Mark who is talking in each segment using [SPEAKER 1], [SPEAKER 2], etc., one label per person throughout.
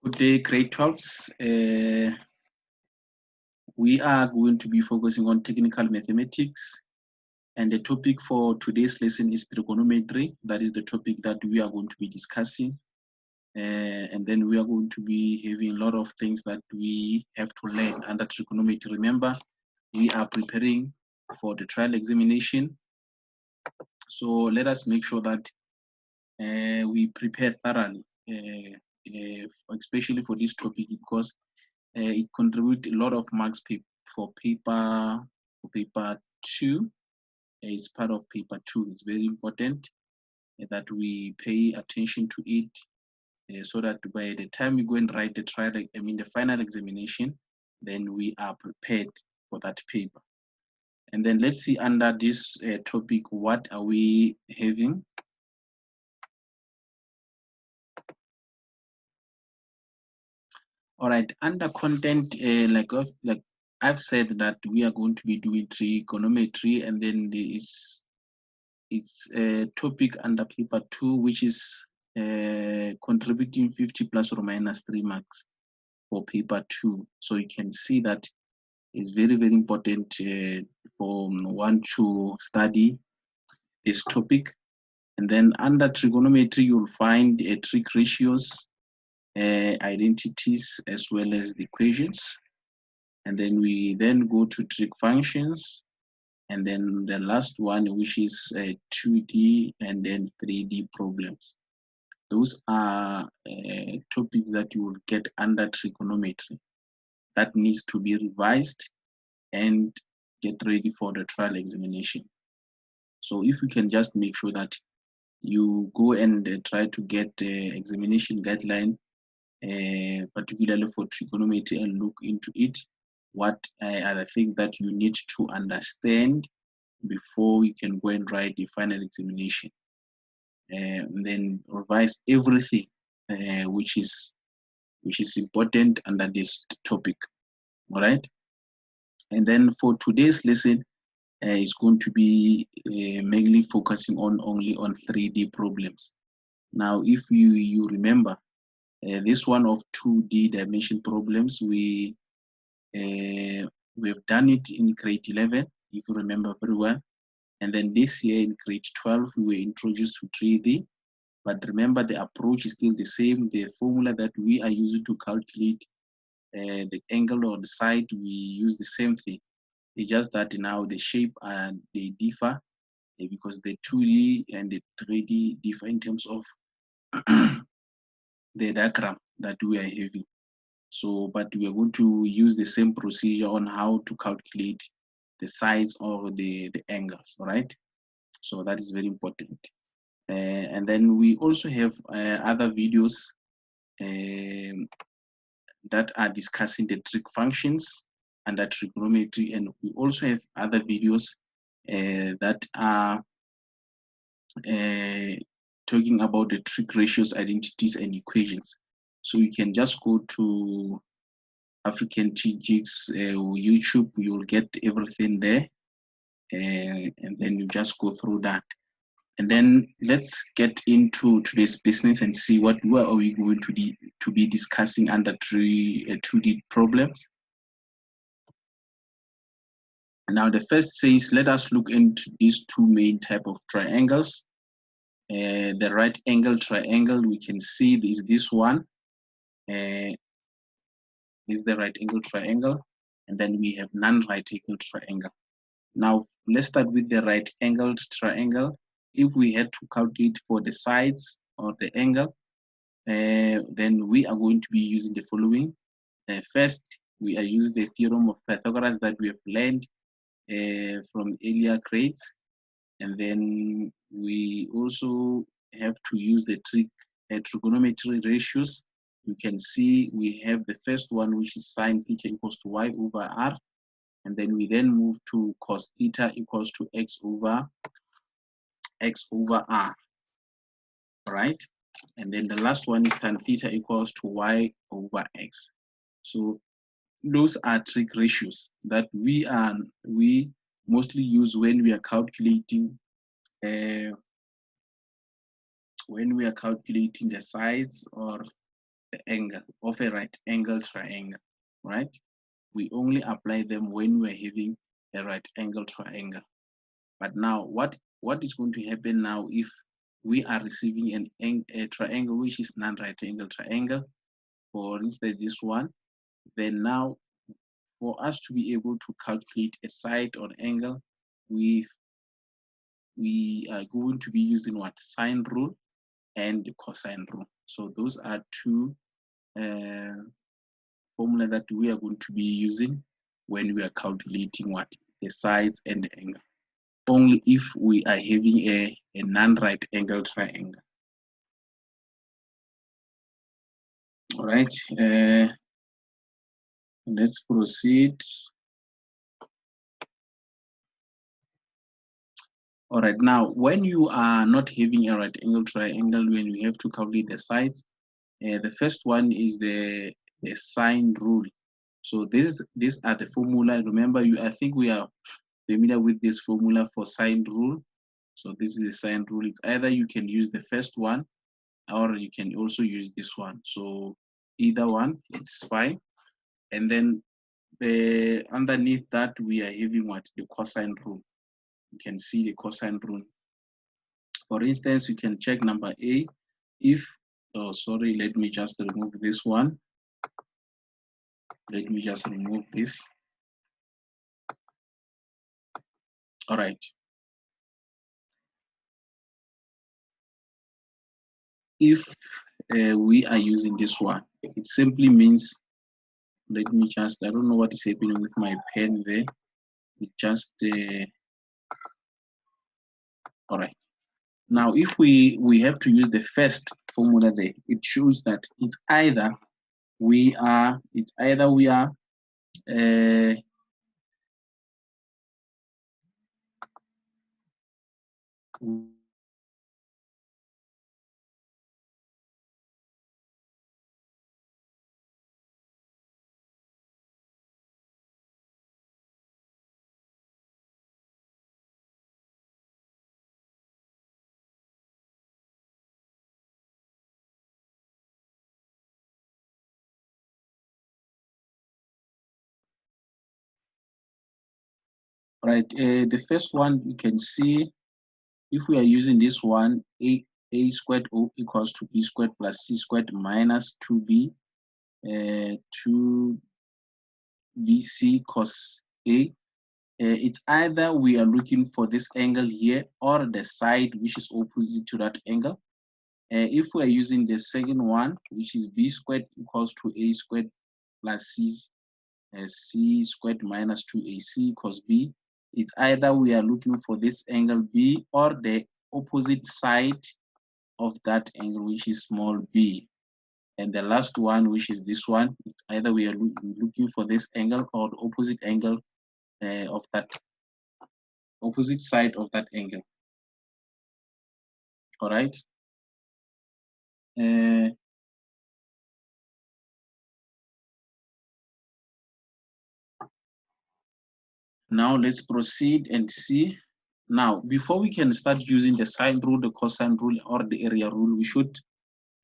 [SPEAKER 1] Good day, grade 12s. We are going to be focusing on technical mathematics, and the topic for today's lesson is trigonometry. That is the topic that we are going to be discussing. And then we are going to be having a lot of things that we have to learn under trigonometry. Remember, we are preparing for the trial examination. So let us make sure that we prepare thoroughly, especially for this topic, because it contributes a lot of marks for paper 2. It's part of paper 2. It's very important that we pay attention to it, so that by the time we go and write the final examination, then we are prepared for that paper. And then let's see under this topic, what are we having? All right, under content, like I've said, that we are going to be doing trigonometry, and then it's a topic under paper 2, which is contributing 50 plus or minus 3 marks for paper 2. So you can see that it's very, very important for one to study this topic. And then under trigonometry, you'll find trig ratios, identities, as well as the equations. And then we then go to trig functions, and then the last one, which is 2D and then 3D problems. Those are topics that you will get under trigonometry that needs to be revised and get ready for the trial examination. So if you can just make sure that you go and try to get examination guideline, particularly for trigonometry, and look into it, what are the things that you need to understand before you can go and write the final examination, and then revise everything which is important under this topic. All right, and then for today's lesson, it's going to be mainly focusing only on 3D problems. Now, if you remember, this one of 2D dimension problems, we've done it in grade 11, if you remember very well. And then this year in grade 12, we were introduced to 3D. But remember, the approach is still the same. The formula that we are using to calculate the angle or the side, we use the same thing. It's just that now the shape they differ, because the 2D and the 3D differ in terms of the diagram that we are having. So, but we are going to use the same procedure on how to calculate the sides or the angles, right? So that is very important. And then we also have other videos that are discussing the trig functions under trigonometry, and we also have other videos that are talking about the trig ratios, identities, and equations. So you can just go to African TGX YouTube, you'll get everything there, and then you just go through that. And then let's get into today's business and see where are we going to be discussing under 2D problems. Now the first says, let us look into these two main type of triangles. The right angle triangle, we can see this one. This is the right angle triangle, and then we have non-right angle triangle. Now let's start with the right angled triangle. If we had to calculate for the sides or the angle, then we are going to be using the following. First, we are using the theorem of Pythagoras that we have learned from earlier grades. And then we also have to use the trigonometry ratios. You can see we have the first one, which is sine theta equals to y over r. And then we then move to cos theta equals to x over r, right? And then the last one is tan theta equals to y over x. So those are trig ratios that we mostly use when we are calculating the sides or the angle of a right angle triangle, right? We only apply them when we're having a right angle triangle. But now what is going to happen now if we are receiving a triangle which is non-right angle triangle, for instance this one, then now for us to be able to calculate a side or angle, we are going to be using what? Sine rule and the cosine rule. So those are two formula that we are going to be using when we are calculating what? The sides and the angle. Only if we are having a non-right angle triangle. All right, let's proceed. All right, now when you are not having a right angle triangle, when you have to calculate the sides, the first one is the sine rule. So these are the formula. Remember, I think we are familiar with this formula for sine rule. So this is the sine rule. It's either you can use the first one or you can also use this one. So either one, it's fine. And then underneath that we are having what? The cosine rule. You can see the cosine rule. For instance, you can check number A. If, oh sorry, let me just remove this one. Let me just remove this. All right. If we are using this one, it simply means, let me just, I don't know what is happening with my pen there. It just, all right. Now, if we have to use the first formula there, it shows that it's either we are, uh, right, the first one you can see, if we are using this one, a squared O equals to b squared plus c squared minus 2b, 2bc cos a. It's either we are looking for this angle here or the side which is opposite to that angle. If we are using the second one, which is b squared equals to a squared plus c squared minus 2ac cos b, it's either we are looking for this angle b or the opposite side of that angle, which is small b. And the last one, which is this one, it's either we are looking for this angle or the opposite angle of that opposite side of that angle. All right. Now let's proceed and see. Now, before we can start using the sine rule, the cosine rule, or the area rule, we should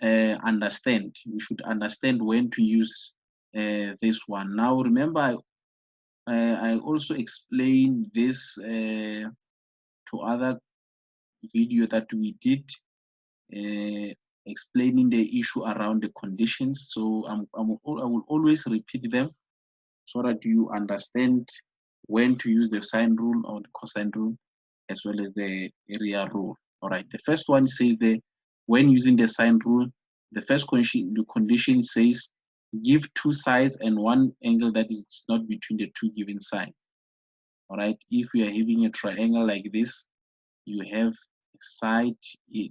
[SPEAKER 1] understand. We should understand when to use this one. Now, remember, I also explained this to other video that we did, explaining the issue around the conditions. So I will always repeat them so that you understand when to use the sine rule or the cosine rule, as well as the area rule. All right. The first one says that when using the sine rule, the first condition, says give two sides and one angle that is not between the two given sides. All right. If we are having a triangle like this, you have a side,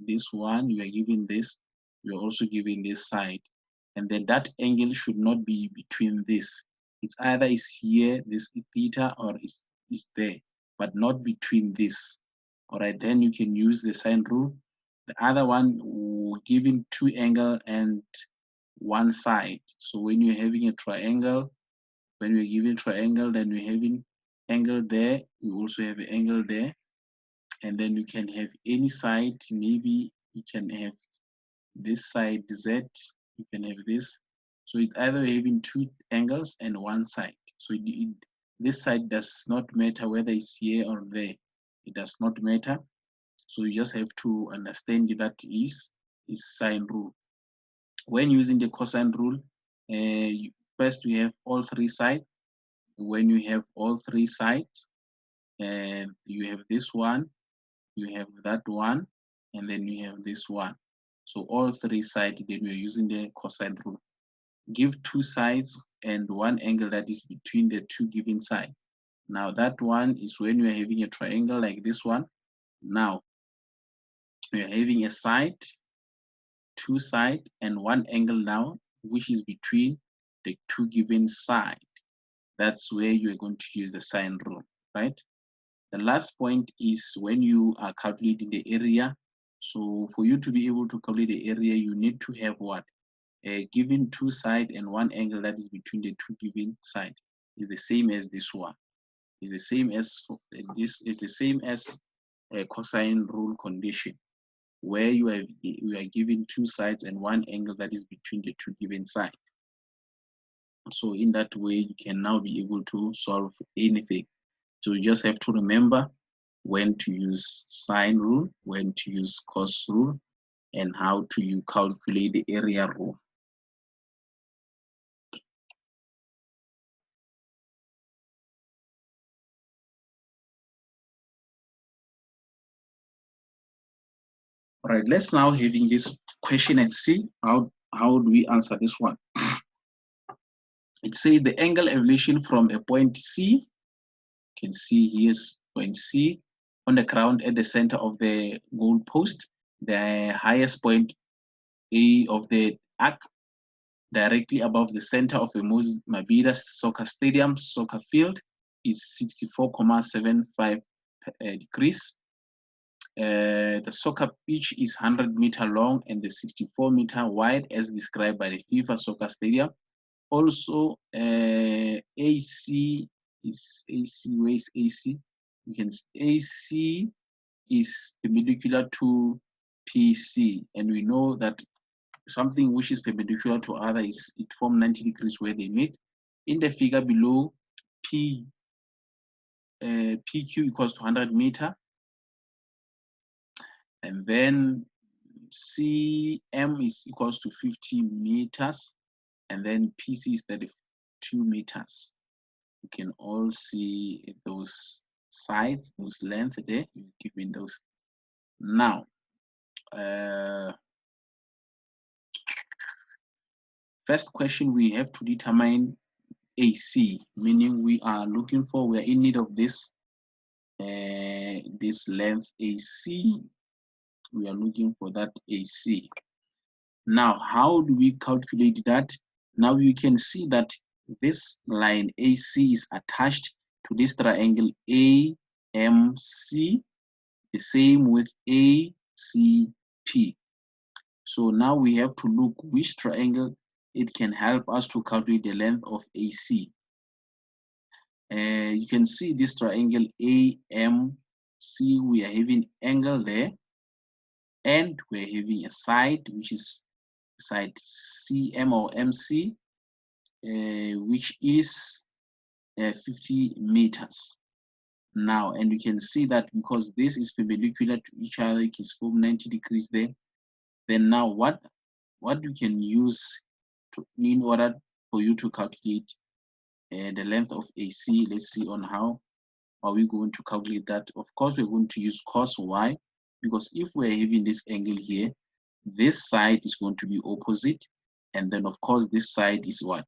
[SPEAKER 1] this one, you are giving this, you are also giving this side. And then that angle should not be between this. It's either is here, this theta, or is there, but not between this. All right, then you can use the sine rule. The other one, giving two angle and one side. So when you're having a triangle, when we're giving triangle, then we're having angle there. We also have an angle there. And then you can have any side. Maybe you can have this side Z, You can have this. So it's either having two angles and one side. So this side does not matter whether it's here or there. It does not matter. So you just have to understand that is sine rule. When using the cosine rule, first we have all three sides. When you have all three sides, and you have this one, you have that one, and then you have this one. So all three sides, then we're using the cosine rule. Give two sides and one angle that is between the two given sides. Now that one is when you're having a triangle like this one. Now we're having a side, two side, and one angle now, which is between the two given sides. That's where you're going to use the sine rule, right? The last point is when you are calculating the area. So for you to be able to calculate the area, you need to have what? Given two sides and one angle that is between the two given sides is the same as this one. Is the same as this is the same as a cosine rule condition, where you are given two sides and one angle that is between the two given sides. So in that way, you can now be able to solve anything. So you just have to remember when to use sine rule, when to use cos rule, and how to you calculate the area rule. All right, let's now having this question and see how do we answer this one. It says the angle elevation from a point C, you can see here's point C, on the ground at the center of the goal post, the highest point A of the arc, directly above the center of a Mabida soccer stadium soccer field, is 64.75 degrees. The soccer pitch is 100-meter long and the 64-meter wide as described by the FIFA soccer stadium. Also, AC is AC. Where is AC? You can AC is perpendicular to PC, and we know that something which is perpendicular to other is it form 90 degrees where they meet. In the figure below, PQ equals to 100 meter, and then CM is equals to 50 meters, and then PC is 32 meters. You can all see those sides, those length there, you given those. Now, first question, we have to determine AC, meaning we are looking for, we are in need of this length AC. We are looking for that AC. Now, how do we calculate that? Now you can see that this line AC is attached to this triangle AMC, the same with ACP. So now we have to look which triangle it can help us to calculate the length of AC. You can see this triangle AMC, we are having angle there, and we're having a side which is side CM or MC, which is 50 meters. Now, and you can see that because this is perpendicular to each other, it is form 90 degrees there. Then now what you can use to, in order for you to calculate the length of AC, let's see on how are we going to calculate that. Of course, we're going to use cos Y, because if we're having this angle here, this side is going to be opposite, and then of course this side is what?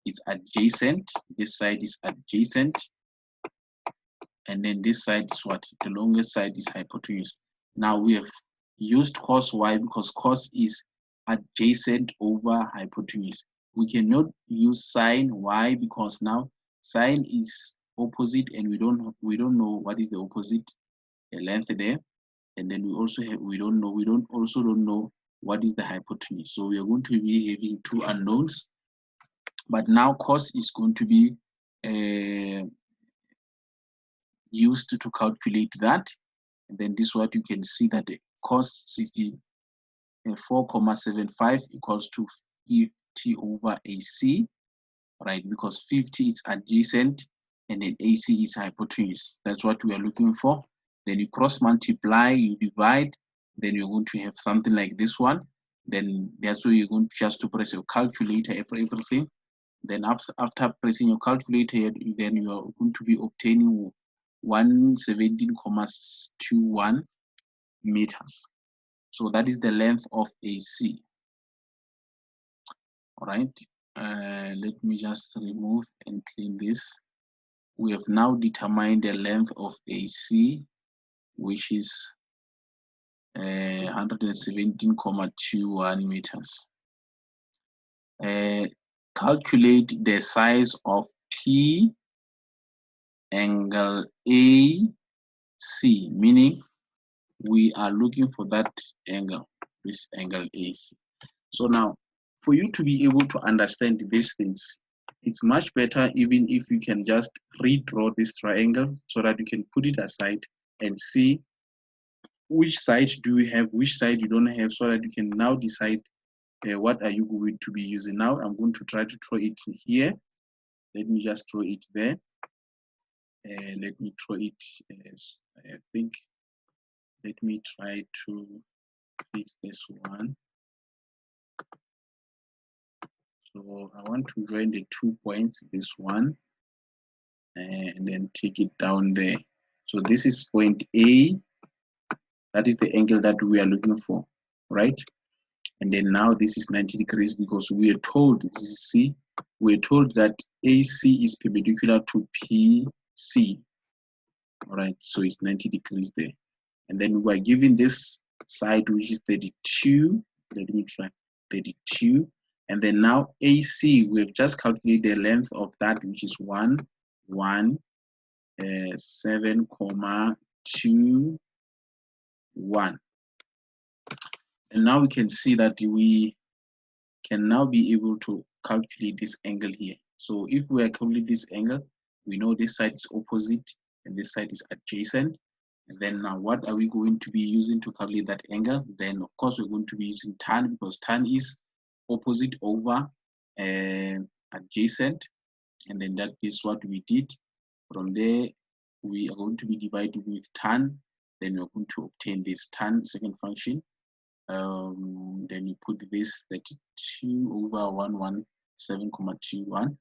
[SPEAKER 1] It's adjacent. This side is adjacent, and then this side is what? The longest side is hypotenuse. Now we have used cos Y because cos is adjacent over hypotenuse. We cannot use sine Y because now sine is opposite, and we don't know what is the opposite length there, and then we also have we don't know what is the hypotenuse. So we are going to be having two unknowns, but now cos is going to be used to calculate that, and then this what you can see that the cos 64.75 equals to 50 over AC, right? Because 50 is adjacent and then AC is hypotenuse. That's what we are looking for. Then you cross multiply, you divide, then you're going to have something like this one. Then that's where you're going to just to press your calculator for everything. Then after pressing your calculator, then you are going to be obtaining 117.21 meters. So that is the length of AC. All right. Let me just remove and clean this. We have now determined the length of AC, which is 117.21 meters. Calculate the size of P angle AC, meaning we are looking for that angle, this angle AC. So now, for you to be able to understand these things, it's much better even if you can just redraw this triangle so that you can put it aside and see which side do you have, which side you don't have, so that you can now decide what are you going to be using. Now I'm going to try to draw it here. Let me just draw it there. Let me draw it as I think. Let me try to fix this one. So I want to join the 2 points, this one, and then take it down there. So this is point A. That is the angle that we are looking for, right? And then now this is 90 degrees because we are told, see, we're told that AC is perpendicular to PC. All right, so it's 90 degrees there. And then we're given this side, which is 32. Let me try 32. And then now AC, we've just calculated the length of that, which is 117.21. And now we can see that we can now be able to calculate this angle here. So if we calculate this angle, we know this side is opposite and this side is adjacent. And then now what are we going to be using to calculate that angle? Then of course we're going to be using tan, because tan is opposite over adjacent. And then that is what we did. From there, we are going to be divided with tan. Then we're going to obtain this tan second function. Then you put this 32 over 117.21.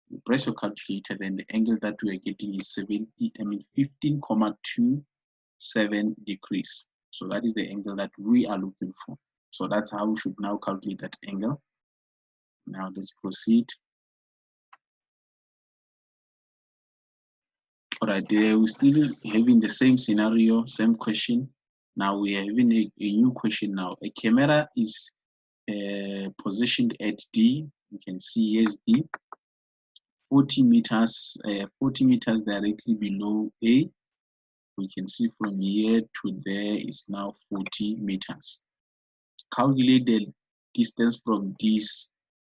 [SPEAKER 1] You press your calculator, then the angle that we are getting is 15.27 degrees. So that is the angle that we are looking for. So that's how we should now calculate that angle. Now let's proceed. All right, we're still having the same scenario, same question. Now we are having a new question now. A camera is positioned at D. You can see here's D. 40 meters directly below A. We can see from here to there is now 40 meters. Calculate the distance from D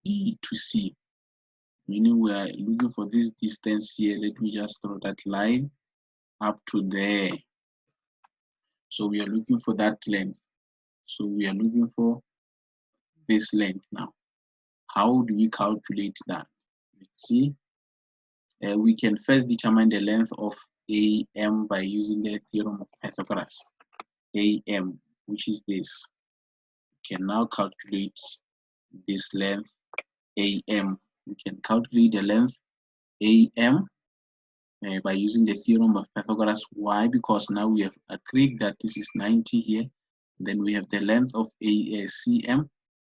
[SPEAKER 1] to C. Meaning we are looking for this distance here. Let me just draw that line up to there. So we are looking for that length. So we are looking for this length now. How do we calculate that? Let's see. We can first determine the length of AM by using the theorem of Pythagoras. AM, which is this. We can now calculate this length AM. We can calculate the length AM by using the theorem of Pythagoras. Why? Because now we have agreed that this is 90 here. Then we have the length of CM.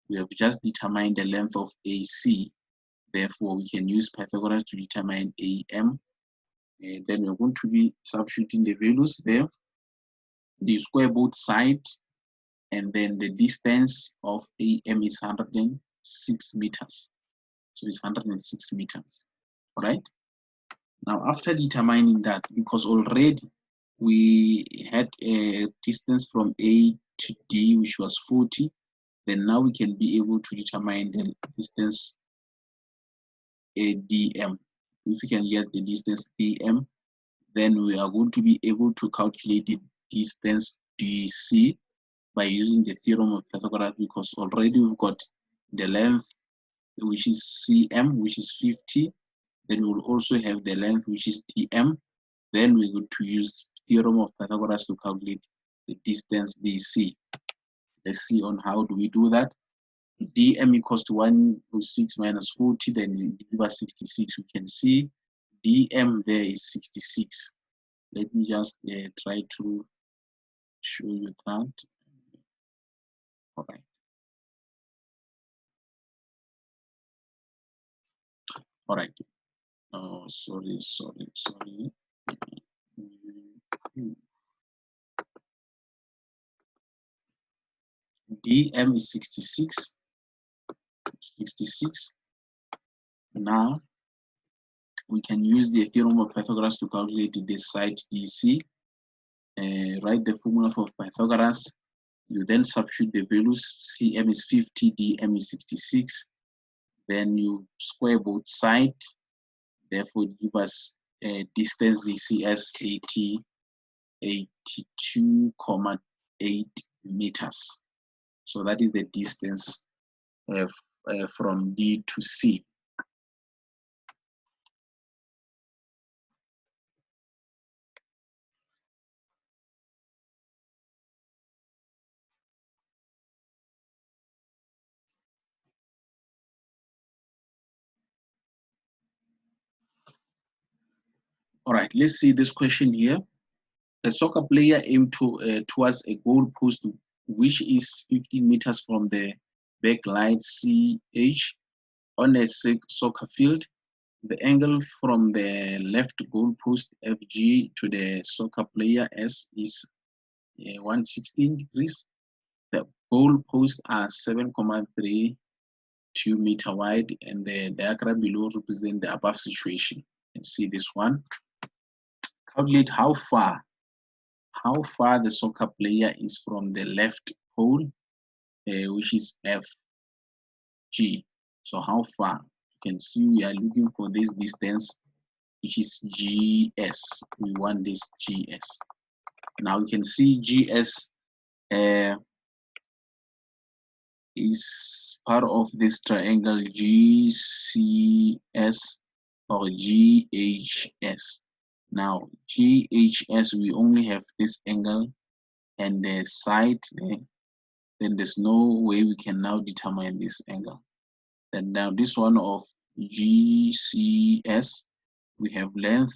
[SPEAKER 1] We have just determined the length of AC. Therefore, we can use Pythagoras to determine AM. And then we're going to be substituting the values there. The square both sides, and then the distance of AM is 106 meters. So it's 106 meters. All right. Now, after determining that, because already we had a distance from A to D, which was 40, then now we can be able to determine the distance DM. If we can get the distance DM, then we are going to be able to calculate the distance DC by using the theorem of Pythagoras, because already we've got the length which is cm, which is 50. Then we will also have the length, which is dm. Then we're going to use theorem of Pythagoras to calculate the distance dc. Let's see on how do we do that. dm equals to 106 minus 40, then give us 66. We can see dm there is 66. Let me just try to show you that. All right. All right. Oh, sorry. dm is 66. Now we can use the theorem of Pythagoras to calculate the side DC. Write the formula for Pythagoras. You then substitute the values. Cm is 50, dm is 66. Then you square both sides. Therefore, give us distance DC as 82.8 meters. So that is the distance from D to C. All right, let's see this question here. A soccer player aimed towards a goal post which is 15 meters from the backline CH on a soccer field. The angle from the left goal post FG to the soccer player S is 116 degrees. The goal posts are 7.32 meter wide, and the diagram below represents the above situation. You can see this one. Calculate how far the soccer player is from the left pole, which is FG. So how far? You can see we are looking for this distance, which is GS. We want this GS. Now you can see GS is part of this triangle GCS or GHS. Now GHS, we only have this angle and the side there. Then there's no way we can now determine this angle. Then now this one of GCS, we have length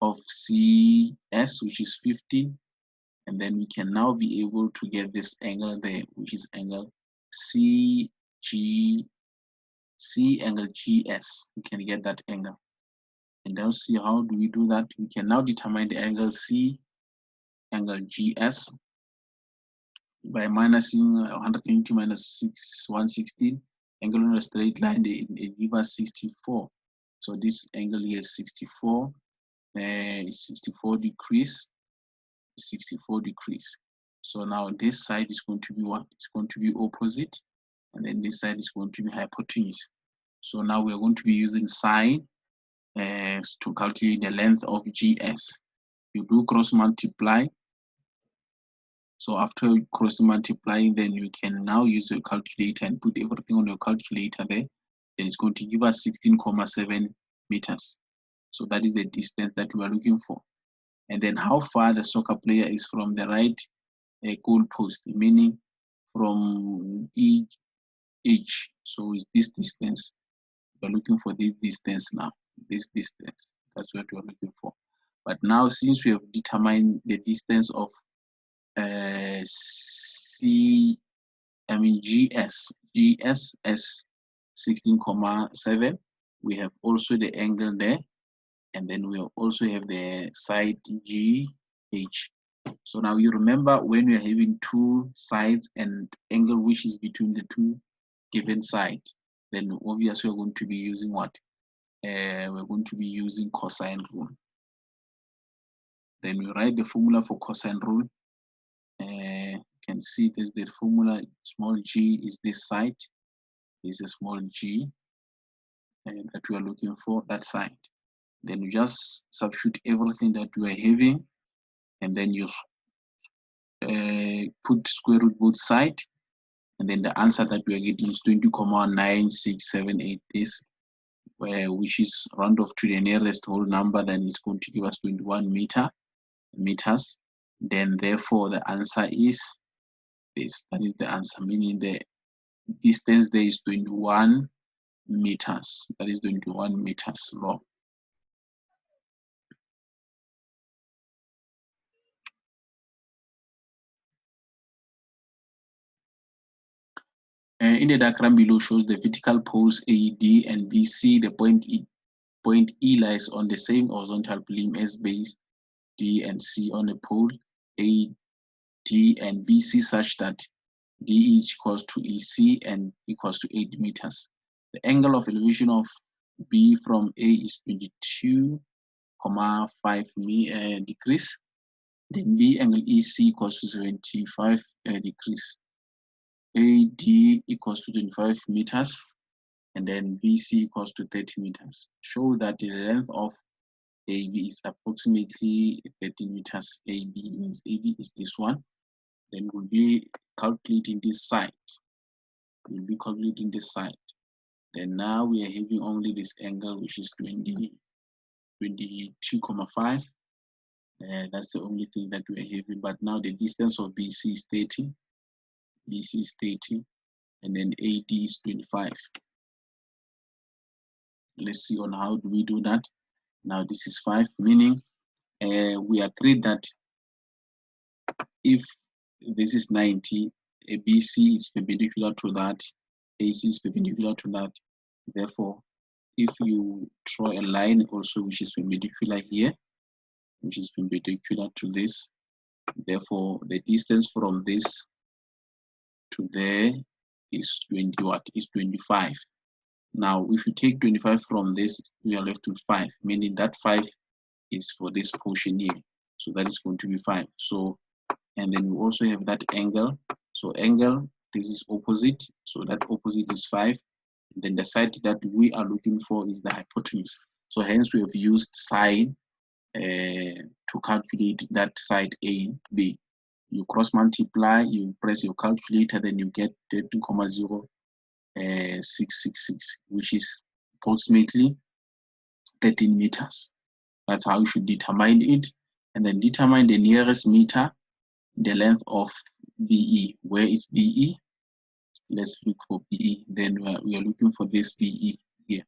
[SPEAKER 1] of CS, which is 50, and then we can now be able to get this angle there, which is angle C angle GS. We can get that angle. And then see how do we do that. We can now determine the angle C angle GS by minusing 120 minus 116. Angle on a straight line, it gives us 64. So this angle here is 64. 64 degrees. 64 degrees. So now this side is going to be what? It's going to be opposite, and then this side is going to be hypotenuse. So now we are going to be using sine to calculate the length of GS. You do cross multiply. So after cross multiplying, then you can now use your calculator and put everything on your calculator there. Then it's going to give us 16.7 meters. So that is the distance that we are looking for. And then how far the soccer player is from the right goal post, meaning from each. So is this distance. We're looking for this distance now. This distance. That's what we're looking for. But now, since we have determined the distance of GS as 16.7, we have also the angle there, and then we also have the side GH. So now you remember when we are having two sides and angle which is between the two given sides, then obviously we're going to be using what? We're going to be using cosine rule. Then we write the formula for cosine rule. You can see there's the formula. Small g is this side. This is a small g that we are looking for, that side. Then you just substitute everything that we are having, and then you put square root both sides. and then the answer that we are getting is 20,9678. This, which is round off to the nearest whole number, then it's going to give us 21 meters. Then therefore the answer is this. That is the answer, meaning the distance there is 21 meters. That is 21 meters long. In the diagram below shows the vertical poles AD and BC. The point E lies on the same horizontal plane as base D and C on the pole AD and BC, such that D is equals to EC and equals to 8 meters. The angle of elevation of B from A is 22,5 degrees. Then B angle EC equals to 75 degrees. AD equals to 25 meters, and then BC equals to 30 meters. Show that the length of AB is approximately 30 meters. AB means AB is this one. Then we'll be calculating this side. We'll be calculating this side. Then now we are having only this angle, which is 22,5. That's the only thing that we are having. But now the distance of BC is 30. BC is 30, and then AD is 25. Let's see on how do we do that. Now this is 5, meaning we agreed that if this is 90, BC is perpendicular to that, AC is perpendicular to that. Therefore, if you draw a line also which is perpendicular here, which is perpendicular to this, therefore the distance from this to there is 20 what? Is 25. Now, if you take 25 from this, we are left with 5, meaning that 5 is for this portion here. So that is going to be 5. So, and then we also have that angle. So angle, this is opposite. So that opposite is 5. And then the side that we are looking for is the hypotenuse. So hence we have used sine to calculate that side A, B. You cross multiply, you press your calculator, then you get 13,0666, which is approximately 13 meters. That's how you should determine it. And then determine the nearest meter, the length of BE. Where is BE? Let's look for BE. Then we are looking for this BE here.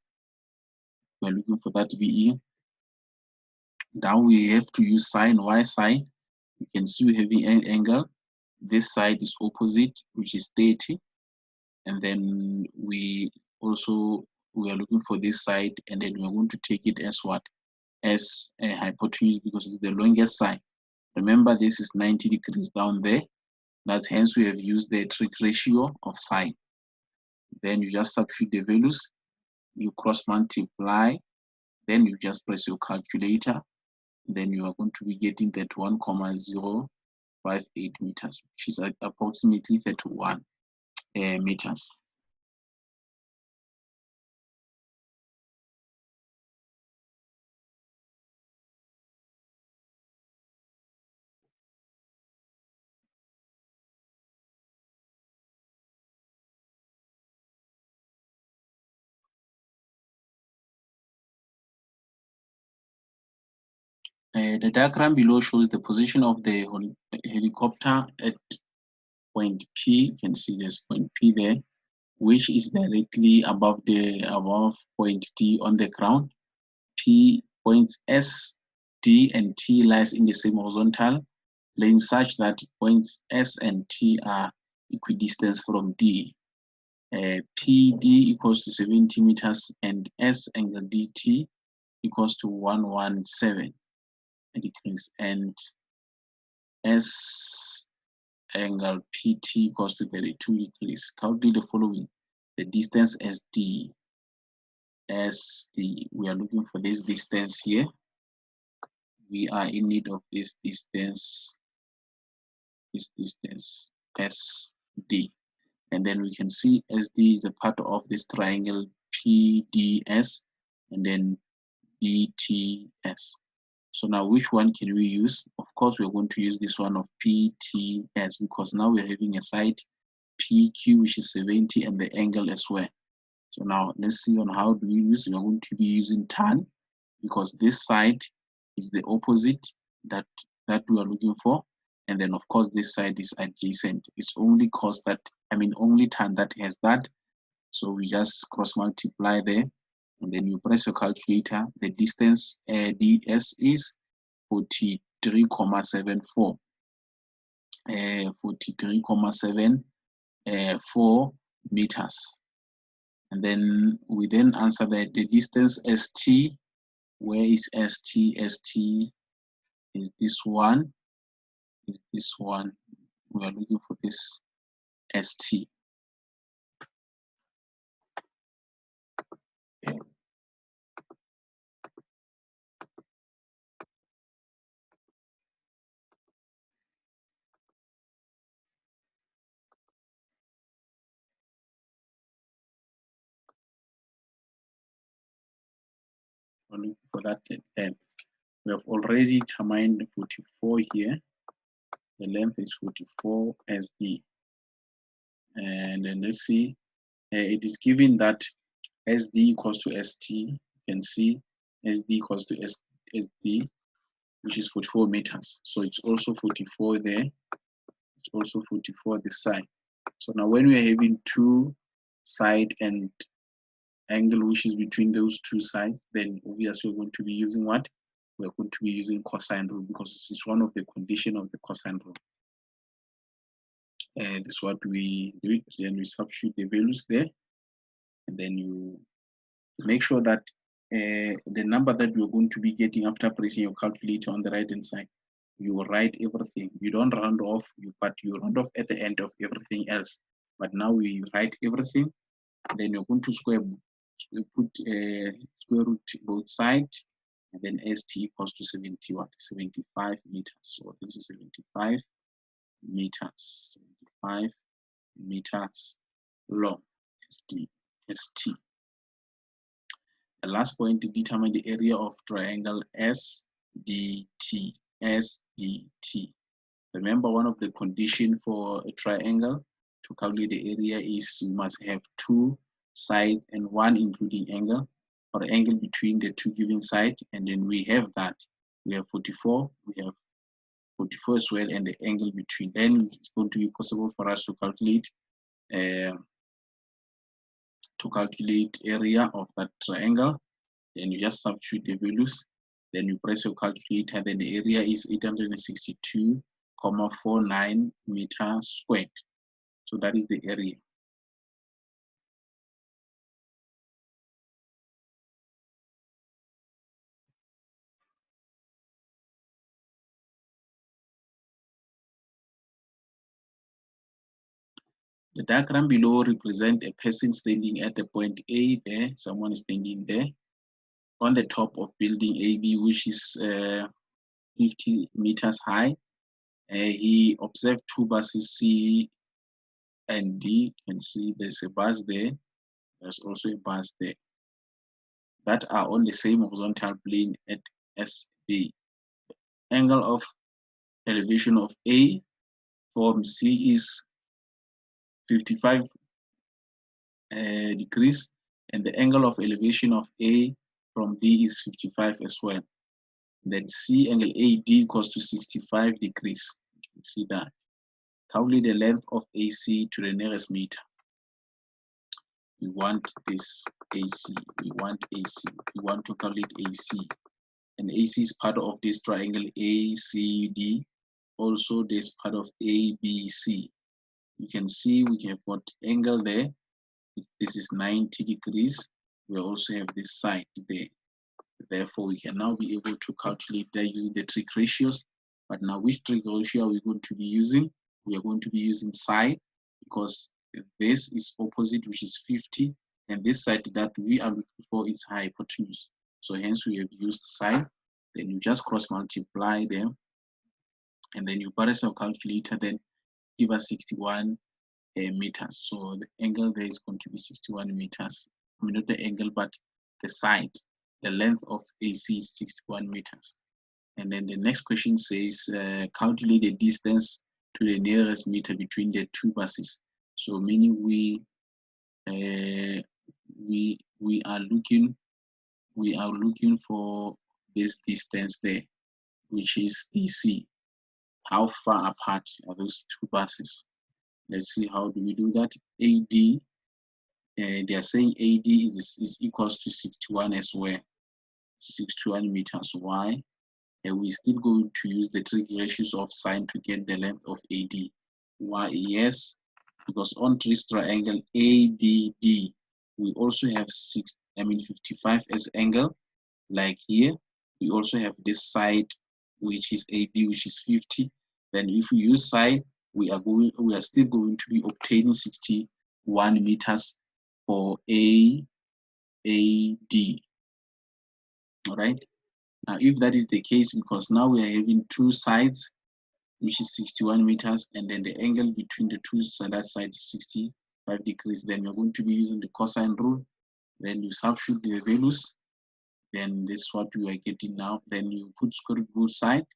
[SPEAKER 1] We are looking for that BE. Now we have to use sine. Why sine? You can see we have an angle. This side is opposite, which is 30. And then we are looking for this side, and then we're going to take it as what? As a hypotenuse, because it's the longest side. Remember, this is 90 degrees down there. That's hence we have used the trig ratio of sine. Then you just substitute the values, you cross multiply, then you just press your calculator. Then you are going to be getting that 1,058 meters, which is approximately 31 meters. The diagram below shows the position of the helicopter at point P. You can see there's point P there, which is directly above point D on the ground. P points S, D, and T lies in the same horizontal plane, such that points S and T are equidistant from D. PD equals to 70 meters, and S angle DT equals to 117 degrees, and S angle PT equals to 32 degrees. Calculate the following. The distance SD. We are looking for this distance here. We are in need of this distance SD. And then we can see SD is a part of this triangle PDS and then DTS. So now which one can we use? Of course, we're going to use this one of PTS, because now we're having a side PQ, which is 70, and the angle as well. So now let's see on how do we use. We are going to be using tan, because this side is the opposite that we are looking for, and then of course this side is adjacent. It's only cos that, only tan that has that. So we just cross multiply there, and then you press your calculator. The distance ds is 43.74. 43.74 meters. And then we then answer that the distance st. Where is st? St is this one. Is this one. We are looking for this st. Okay. We're looking for that length. We have already determined 44 here. The length is 44 SD. And then let's see. It is given that SD equals to ST. You can see SD equals to SD, which is 44 meters. So it's also 44 there. It's also 44 this side. So now when we are having two side and angle which is between those two sides, then obviously we're going to be using what? We're going to be using cosine rule, because it's one of the condition of the cosine rule. And this is what we do. Then we substitute the values there, and then you make sure that the number that you're going to be getting after pressing your calculator on the right hand side, you will write everything. You don't round off, but you round off at the end of everything else. But now we write everything, then you're going to put square root both sides, and then st equals to 75 meters. So this is 75 meters, 75 meters long. st. The last point, to determine the area of triangle SDT. SDT. Remember, one of the conditions for a triangle to calculate the area is you must have two sides and one including angle, or angle between the two given sides. And then we have that. We have 44. We have 44 as well, and the angle between. Then it's going to be possible for us to calculate area of that triangle. Then you just substitute the values, then you press your calculator, then the area is 862.49 meters squared. So that is the area. The diagram below represents a person standing at the point A there. Someone is standing there on the top of building AB, which is 50 meters high. He observed two buses, C and D. You can see there's a bus there. There's also a bus there that are on the same horizontal plane at SB. Angle of elevation of A from C is 55 degrees, and the angle of elevation of A from D is 55 as well. Then C angle AD equals to 65 degrees. You can see that. Calculate the length of AC to the nearest meter. We want this AC. We want AC. We want to calculate AC. And AC is part of this triangle ACD. Also, this part of ABC. You can see we have got angle there. This is 90 degrees. We also have this side there. Therefore, we can now be able to calculate that using the trig ratios. But now, which trig ratio are we going to be using? We are going to be using sine, because this is opposite, which is 50, and this side that we are looking for is hypotenuse. So hence we have used sine. Then you just cross multiply them, and then you balance your calculator, then give us 61 meters. So the angle there is going to be 61 meters. Not the angle, but the side. The length of AC is 61 meters. And then the next question says, calculate the distance to the nearest meter between the two buses. So meaning we are looking for this distance there, which is DC. How far apart are those two buses? Let's see, how do we do that? AD, they are saying AD is equals to 61 as well. 61 meters. Why? And we're still going to use the trig ratios of sine to get the length of AD. Why? Yes, because on this triangle ABD, we also have 55 as angle, like here. We also have this side, which is AB, which is 50. Then if we use sine, we are still going to be obtaining 61 meters for AD. All right. Now, if that is the case, because now we are having two sides, which is 61 meters, and then the angle between the two sides, that side is 65 degrees, then you're going to be using the cosine rule. Then you substitute the values, then this is what you are getting now. Then you put square root both sides,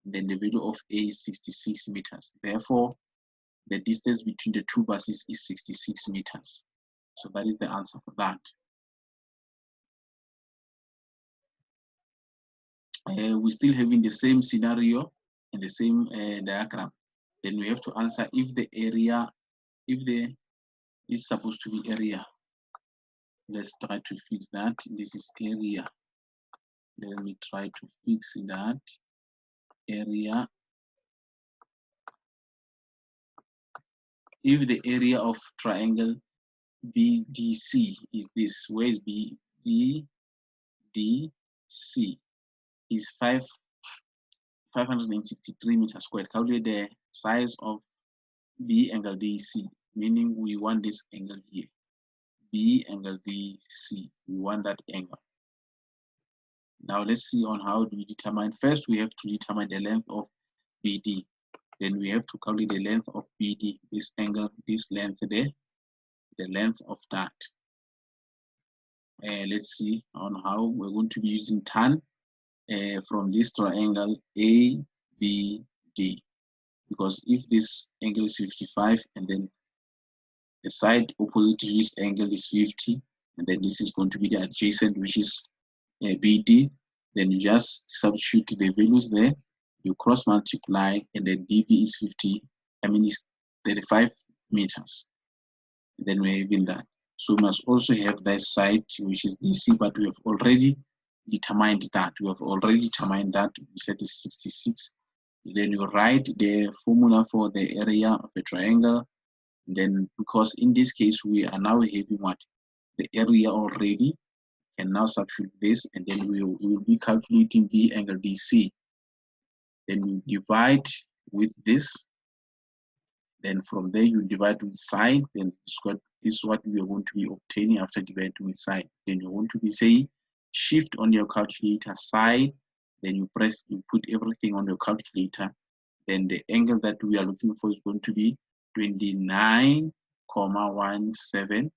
[SPEAKER 1] then the value of A is 66 meters. Therefore, the distance between the two buses is 66 meters. So that is the answer for that. We're still having the same scenario and the same diagram. Then we have to answer if the area, is supposed to be area. Let's try to fix that. This is area. Let me try to fix that. Area. If the area of triangle BDC is this, where is BDC? Is 563 meters squared. Calculate the size of B angle DC, meaning we want this angle here. B angle DC, we want that angle. Now let's see on how do we determine. First, we have to determine the length of BD. Then we have to calculate the length of BD, this angle, this length there, the length of that. Let's see on how we're going to be using tan from this triangle ABD. Because if this angle is 55 and then the side opposite to this angle is 50, and then this is going to be the adjacent, which is BD, then you just substitute the values there, you cross multiply, and then DB is 50, it's 35 meters. And then we're having that. So we must also have that side, which is DC, but we have already determined that. We said it's 66. Then you write the formula for the area of a triangle. Then, because in this case, we are now having what? The area already. And now substitute this, and then we will be calculating B angle DC. Then you divide with this. Then from there, you divide with sine. Then this is what we are going to be obtaining after dividing with sine. Then you want to be saying shift on your calculator sine. Then you put everything on your calculator. Then the angle that we are looking for is going to be 29,17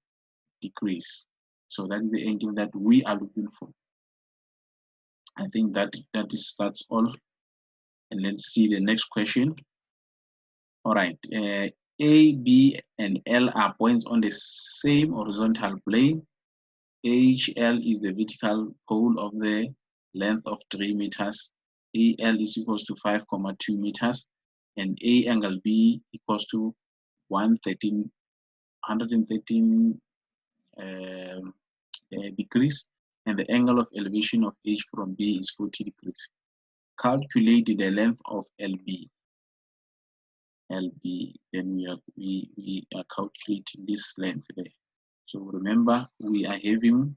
[SPEAKER 1] degrees. So that is the angle that we are looking for. I think that's all. And let's see the next question. All right, A, B, and L are points on the same horizontal plane. HL is the vertical pole of the length of 3 meters. AL is equals to 5,2 meters, and A angle B equals to 113 degrees, and the angle of elevation of H from B is 40 degrees. Calculate the length of LB. Then we are calculating this length there. So remember, we are having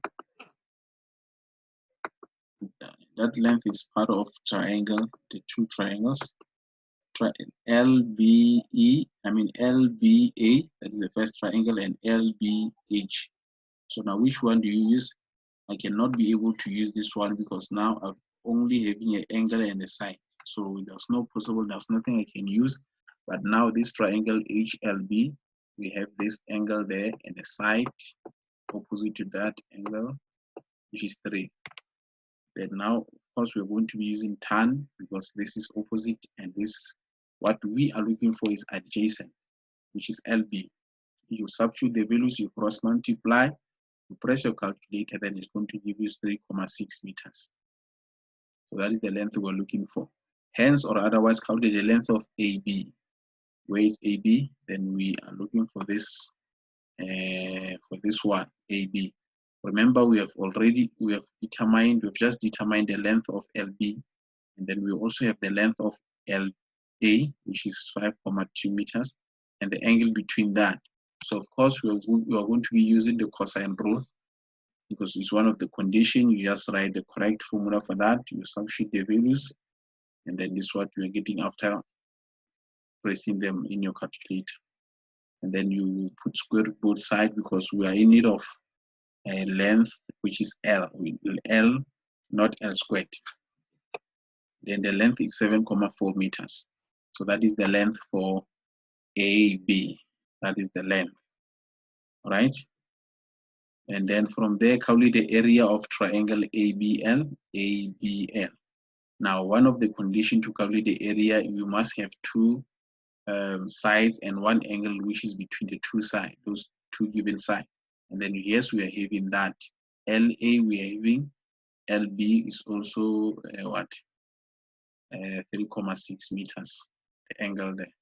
[SPEAKER 1] that length is part of triangle, the two triangles, LBA, that is the first triangle, and LBH. So now which one do you use? I cannot be able to use this one because now I'm only having an angle and a side. So there's nothing I can use. But now this triangle HLB, we have this angle there and a side opposite to that angle, which is 3. Then now, of course, we're going to be using tan because this is opposite, and this, what we are looking for is adjacent, which is LB. you substitute the values, you cross multiply, you press your calculator, then it's going to give you 3.6 meters. So that is the length we're looking for. Hence, or otherwise, calculate the length of AB. Where is AB? Then we are looking for this one, AB. Remember, we have just determined the length of LB, and then we also have the length of LA, which is 5.2 meters, and the angle between that. So of course, we are going to be using the cosine rule because it's one of the conditions. You just write the correct formula for that. You substitute the values, and then this is what we are getting after pressing them in your calculator. And then you put square root both sides because we are in need of a length, which is L, not L squared. Then the length is 7.4 meters. So that is the length for AB. That is the length. All right. And then from there, calculate the area of triangle ABL. Now, one of the conditions to calculate the area, you must have two sides and one angle which is between the two sides, those two given sides. And then yes, we are having that LA, we are having LB is also 3.6 meters, the angle there.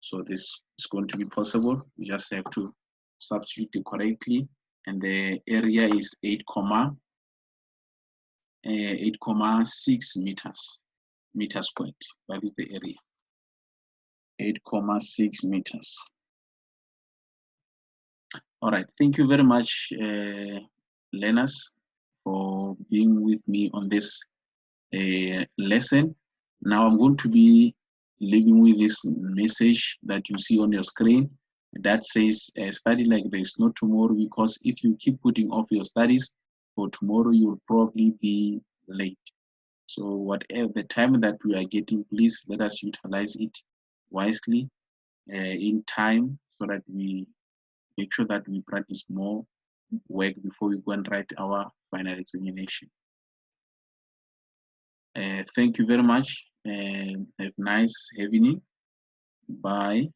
[SPEAKER 1] So this is going to be possible. We just have to substitute it correctly, and the area is 8.6 meters squared. That is the area. 8.6 meters. All right, thank you very much, learners, for being with me on this lesson. Now I'm going to be leaving with this message that you see on your screen that says study like there is no tomorrow, because if you keep putting off your studies for tomorrow, you'll probably be late. So whatever the time that we are getting, please let us utilize it wisely in time so that we make sure that we practice more work before we go and write our final examination. Thank you very much and have a nice evening. Bye.